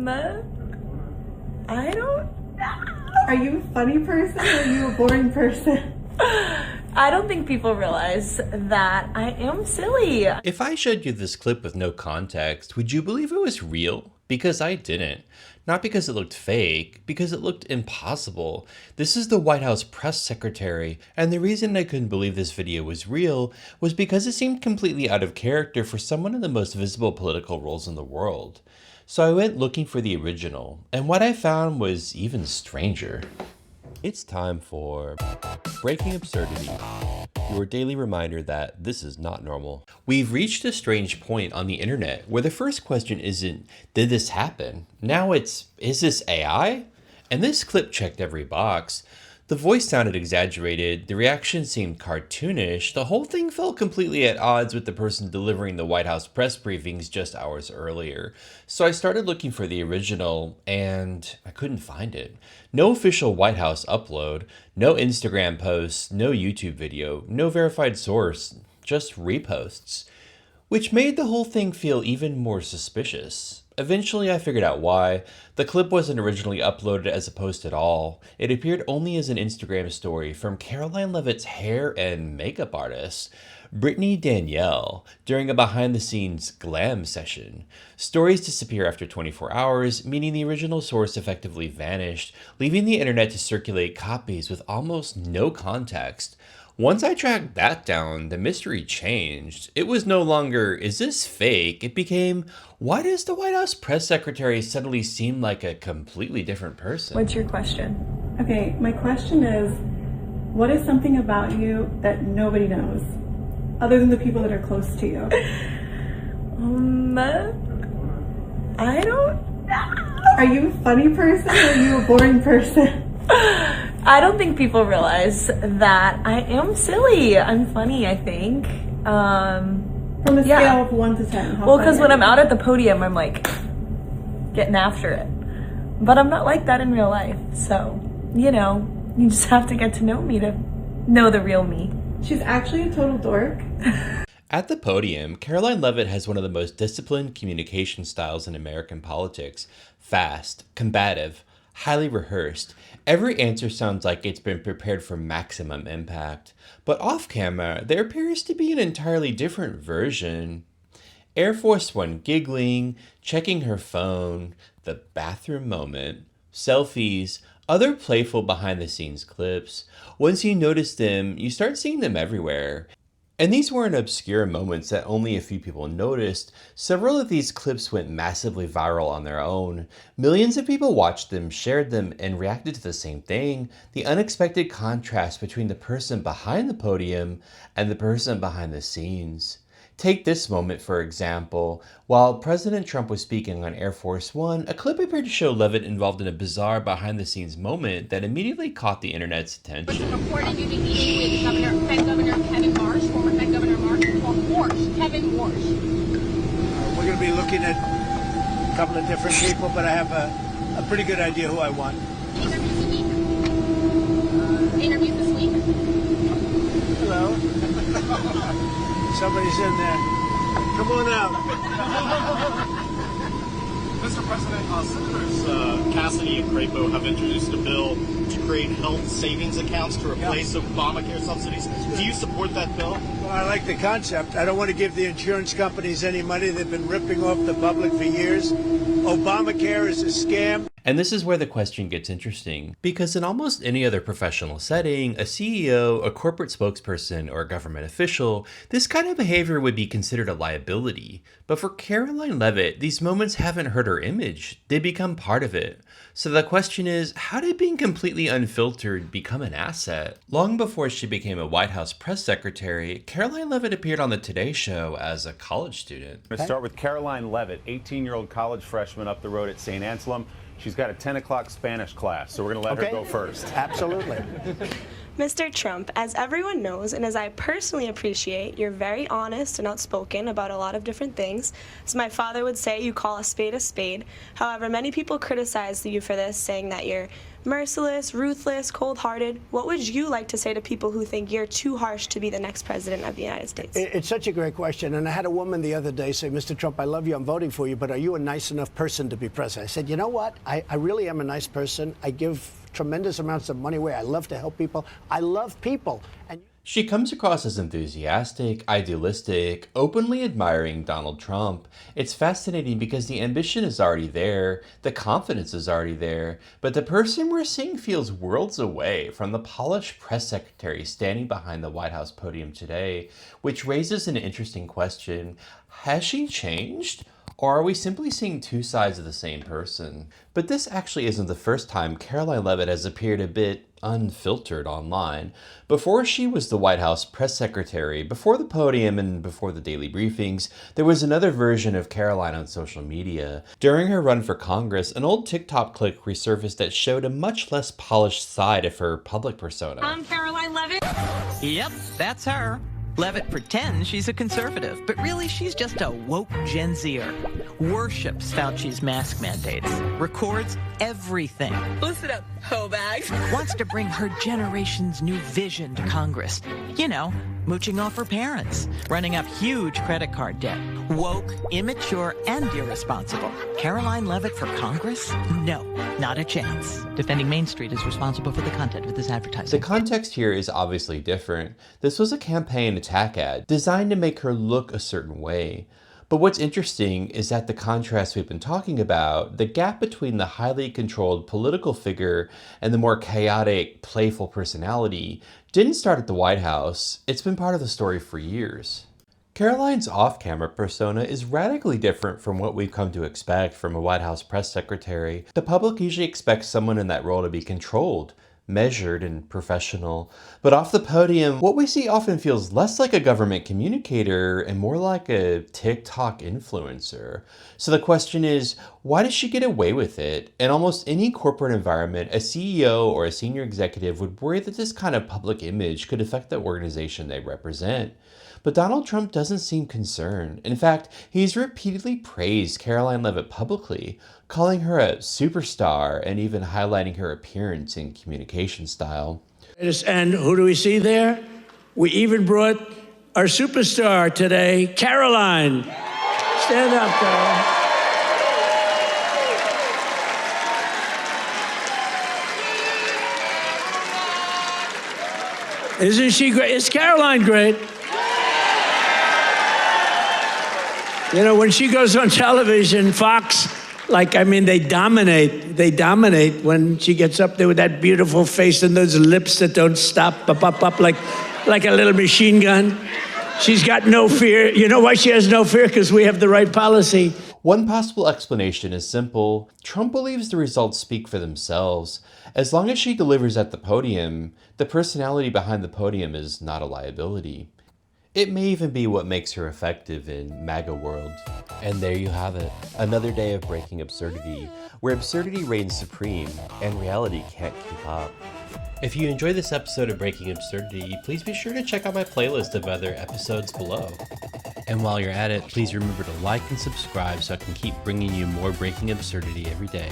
I don't know. Are you a funny person or are you a boring person? I don't think people realize that I am silly. If I showed you this clip with no context, would you believe it was real? Because I didn't. Not because it looked fake, because it looked impossible. This is the White House press secretary, and the reason I couldn't believe this video was real was because it seemed completely out of character for someone in the most visible political roles in the world. So I went looking for the original, and what I found was even stranger. It's time for Breaking Absurdity, your daily reminder that this is not normal. We've reached a strange point on the internet where the first question isn't, did this happen? Now it's, is this AI? And this clip checked every box. The voice sounded exaggerated, the reaction seemed cartoonish, the whole thing felt completely at odds with the person delivering the White House press briefings just hours earlier. So I started looking for the original, and I couldn't find it. No official White House upload, no Instagram posts, no YouTube video, no verified source, just reposts. Which made the whole thing feel even more suspicious. Eventually I figured out why. The clip wasn't originally uploaded as a post at all. It appeared only as an Instagram story from Karoline Leavitt's hair and makeup artist, Brittany Danielle, during a behind-the-scenes Glam session. Stories disappear after 24 hours, meaning the original source effectively vanished, leaving the internet to circulate copies with almost no context. Once I tracked that down, the mystery changed. It was no longer, is this fake? It became, why does the White House press secretary suddenly seem like a completely different person? What's your question? Okay, my question is, what is something about you that nobody knows, other than the people that are close to you? I don't know. Are you a funny person or are you a boring person? I don't think people realize that I am silly. I'm funny, I think. From a scale of 1 to 10. Well, because when I'm out at the podium, I'm like getting after it. But I'm not like that in real life. So, you know, you just have to get to know me to know the real me. She's actually a total dork. At the podium, Karoline Leavitt has one of the most disciplined communication styles in American politics. Fast, combative, highly rehearsed. Every answer sounds like it's been prepared for maximum impact. But off camera, there appears to be an entirely different version. Air Force One giggling, checking her phone, the bathroom moment, selfies, other playful behind-the-scenes clips. Once you notice them, you start seeing them everywhere. And these weren't obscure moments that only a few people noticed. Several of these clips went massively viral on their own. Millions of people watched them, shared them, and reacted to the same thing. The unexpected contrast between the person behind the podium and the person behind the scenes. Take this moment, for example. While President Trump was speaking on Air Force One, a clip appeared to show Leavitt involved in a bizarre behind-the-scenes moment that immediately caught the internet's attention. Reporting you be meeting with Fed Governor Kevin Marsh, former Fed Governor Kevin Marsh. We're going to be looking at a couple of different people, but I have a pretty good idea who I want. Interviews this week. Interviews this week. Hello. Somebody's in there. Come on out. Mr. President, Senators Cassidy and Crapo have introduced a bill to create health savings accounts to replace Obamacare subsidies. Do you support that bill? Well, I like the concept. I don't want to give the insurance companies any money. They've been ripping off the public for years. Obamacare is a scam. And this is where the question gets interesting, because in almost any other professional setting, a CEO, a corporate spokesperson, or a government official, this kind of behavior would be considered a liability. But for Karoline Leavitt, these moments haven't hurt her image. They become part of it. So the question is, how did being completely unfiltered become an asset? Long before she became a White House press secretary, Karoline Leavitt appeared on the Today Show as a college student. Let's start with Karoline Leavitt, 18-year-old college freshman up the road at St. Anselm. She's got a 10 o'clock Spanish class, so we're going to let her go first. Absolutely. Mr. Trump, as everyone knows, and as I personally appreciate, you're very honest and outspoken about a lot of different things. As my father would say, you call a spade a spade. However, many people criticize you for this, saying that you're merciless, ruthless, cold-hearted. What would you like to say to people who think you're too harsh to be the next president of the United States? It's such a great question. And I had a woman the other day say, Mr. Trump, I love you, I'm voting for you, but are you a nice enough person to be president? I said, you know what? I really am a nice person. I give tremendous amounts of money away. I love to help people. I love people. And she comes across as enthusiastic, idealistic, openly admiring Donald Trump. It's fascinating because the ambition is already there, the confidence is already there, but the person we're seeing feels worlds away from the polished press secretary standing behind the White House podium today, which raises an interesting question. Has she changed? Or are we simply seeing two sides of the same person? But this actually isn't the first time Karoline Leavitt has appeared a bit unfiltered online. Before she was the White House press secretary, before the podium and before the daily briefings, there was another version of Karoline on social media. During her run for Congress, an old TikTok clip resurfaced that showed a much less polished side of her public persona. I'm Karoline Leavitt. Yep, that's her. Leavitt pretends she's a conservative, but really she's just a woke Gen Zer. Worships Fauci's mask mandates. Records everything. Listen up, hoe bags. Wants to bring her generation's new vision to Congress. You know, mooching off her parents. Running up huge credit card debt. Woke, immature, and irresponsible. Karoline Leavitt for Congress? No, not a chance. Defending Main Street is responsible for the content of this advertising. The context here is obviously different. This was a campaign attack ad designed to make her look a certain way. But what's interesting is that the contrast we've been talking about, the gap between the highly controlled political figure and the more chaotic, playful personality, didn't start at the White House. It's been part of the story for years. Karoline's off-camera persona is radically different from what we've come to expect from a White House press secretary. The public usually expects someone in that role to be controlled, measured, and professional. But off the podium, what we see often feels less like a government communicator and more like a TikTok influencer. So the question is, why does she get away with it? In almost any corporate environment, a CEO or a senior executive would worry that this kind of public image could affect the organization they represent. But Donald Trump doesn't seem concerned. In fact, he's repeatedly praised Karoline Leavitt publicly, calling her a superstar and even highlighting her appearance and communication style. And who do we see there? We even brought our superstar today, Karoline. Stand up, Caroline. Isn't she great? Is Karoline great? You know, when she goes on television, Fox, they dominate. They dominate when she gets up there with that beautiful face and those lips that don't stop, up, like a little machine gun. She's got no fear. You know why she has no fear? Because we have the right policy. One possible explanation is simple. Trump believes the results speak for themselves. As long as she delivers at the podium, the personality behind the podium is not a liability. It may even be what makes her effective in MAGA world. And there you have it. Another day of breaking absurdity, where absurdity reigns supreme and reality can't keep up. If you enjoyed this episode of Breaking Absurdity, please be sure to check out my playlist of other episodes below. And while you're at it, please remember to like and subscribe so I can keep bringing you more Breaking Absurdity every day.